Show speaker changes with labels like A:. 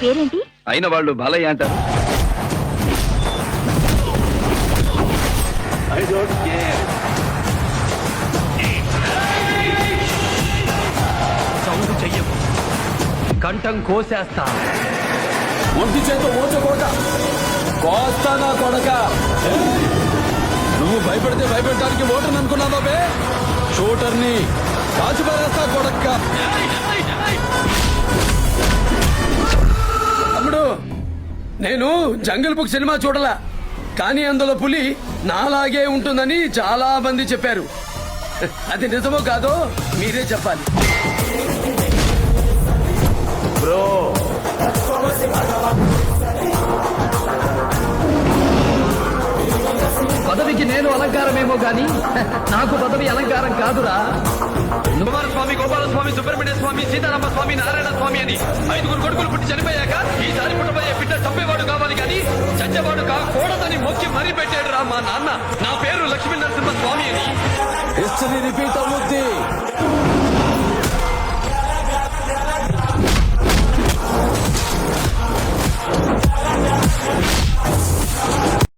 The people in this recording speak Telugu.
A: పేరేంటి?
B: అయిన వాళ్ళు బాలయ్య అంటారు. I don't care.
C: సౌండ్ చెయ్యకు, కంఠం కోసేస్తా.
D: ఒంటి చేత ఓచకోట కోస్తా నా కొడక. నువ్వు భయపడితే భయపెట్టడానికి ఓటర్ని అనుకున్నావా బే? షూటర్ని కాచిపారేస్తా కొడక్క. తమ్ముడు, నేను జంగల్ బుక్ సినిమా చూడలా, కానీ అందులో పులి నాలాగే ఉంటుందని చాలా మంది చెప్పారు. అది నిజమో కాదో మీరే చెప్పాలి.
C: బ్రో, పదవికి నేను అలంకారమేమో గాని నాకు పదవి అలంకారం కాదురా. కుమారస్వామి, గోపాలస్వామి, సుబ్రహ్మణ్య స్వామి, సీతారామ స్వామి, నారాయణ స్వామి అని 5 కొడుకులు పుట్టి చనిపోయాక ఈసారి పుట్టబోయే బిడ్డ చంపేవాడు కావాలి కానీ చచ్చేవాడు కాకూడదని మొక్కి మరీ పెట్టాడు రా మా నాన్న. నా పేరు లక్ష్మీ నరసింహ స్వామి అని.
D: హిస్టరీ రిపీట్ అవుద్ది.